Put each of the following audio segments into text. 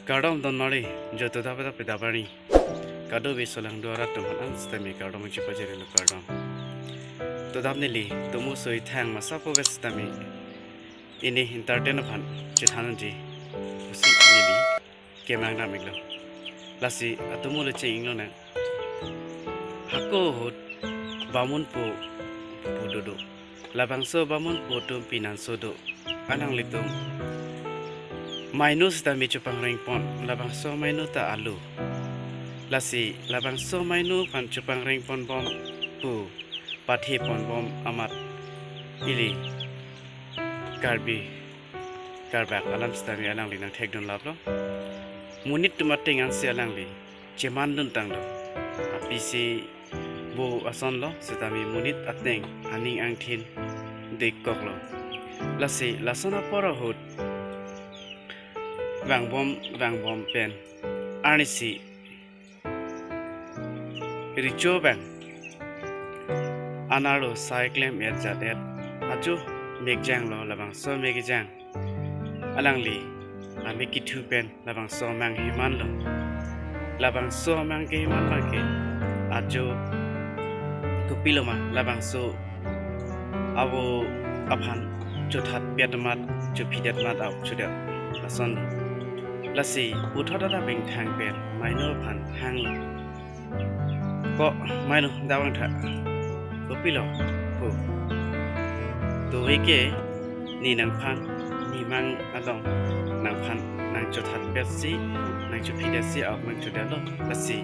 Kardom don Neli, Joto Dabada Pidabani, Kado Visolang Dora Tuman Stami Kardom Chipajeri Kardom. Todabnili, Tomuso Itang Masapo Vestami, Ini Intertenapan, Chitanji, Usi Neli, Kemanga Miglo. Lasi, Atumula Chinglona Hako Hood, Bamun Po Pudodo, Labangso Bamun Po Tum Pinansodo, Anang Litum. Minus ta mi chupang ring pon labang so minu ta alu lasi labang so minu pan chupang ring pon bom pu pathi pon bom amat ili karbak alam stami alang li nang thek dun lablo munit tumating an se alang li cheman dun tang lo apisi bo ason lo setami munit ateng aning ang thin dik kok lo lasi lasona pora hut Vang bom pen Arnisi Richo bang Analo cyclem yat jadet Ajo megjang lo labang so megjang Alang li Amiki tu pen labang so mang himan lo Labang so mang ke himan bangke Ajo Kupiloma labang so Abo Aphan Jotat piadamat Jopidat mat au Jodat Lason Lasi uthada da beng thang pen minor phan hang lo ko minor dawang tha ko pilo ko to weke ni nang phan ni mang along nang phan nang chothat pesi nang chupi desi au mang chodalo lasi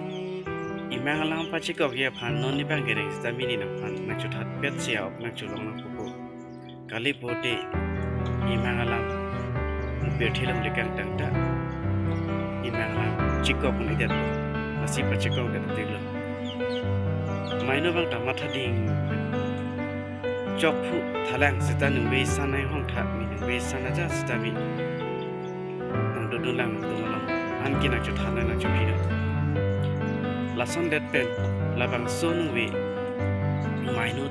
imang alang pa chikok ye phan non ni bang gereng stami ni nang phan nang chothat pesi au nang cholong na ko kali bote imang alang berthilam lekang tangta imang chikok pun idat masih pachikok kat teglo maino bang tamatha ding chokphu thalang sita nungbe sanai hong tha mi nungbe sanaja sita mi nang dodulang tumalam an kina chu thana na chu phina lason det pen labang so nungbe maino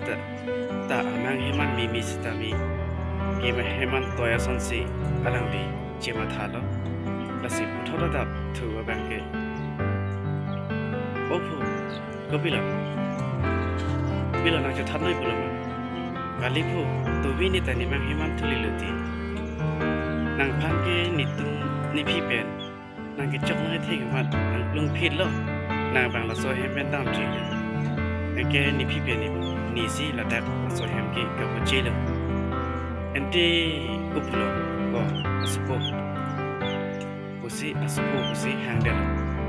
ta amang heman mi sita mi Kima heman toya sonsi alang di cima thalo lasi puthara da thuwa bangke opu kopila nang thanoi bulama kalipu tobi ni tani mang heman thuli luti nang phangke nitung ni phipen nang ke chok nai thei mat nang lung phit lo nang bang la so hemen dam thi ke ni phipen ni si la dak so hem ke ka chi lo Ente kupulo ko aspo handle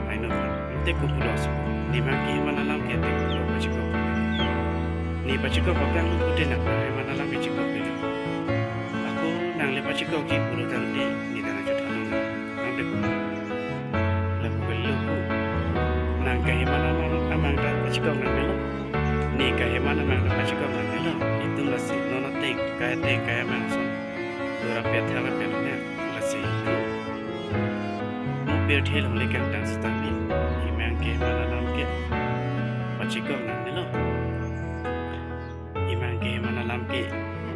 I know ente kupulo aspo ni maki manalam ke ente kupulo pachiko ni pachiko papang lu pute na manalam ke chiko pelo aku nang le pachiko ki pulo tante ni dana chotano nang de kupulo la kupulo ku nang ke manalam amang da pachiko nang melo ni ke manalam da pachiko nang melo itu lasi nono kaya mangson dora pethala pelnya lasi mo berthel hole kan tang stami himang ke manalam ke pachikok nang nelo himang ke manalam ke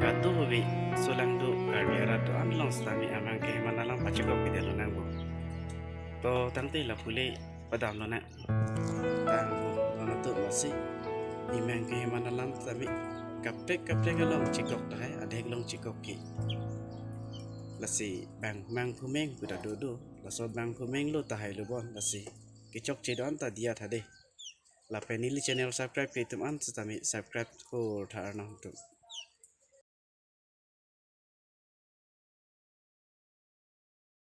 katu hobi solang do karbiara to anlong stami amang ke manalam pachikok bidelo nang bo to tangte la pule padam lo na tang no to lasi himang ke manalam stami kaptek long chikok dai adek long chikok ki lasi bang mang phumeng buda dodo laso bang phumeng lo ta hai lo bon lasi ki chokche don ta diya thade la penili channel subscribe ke tum an subscribe ko thar na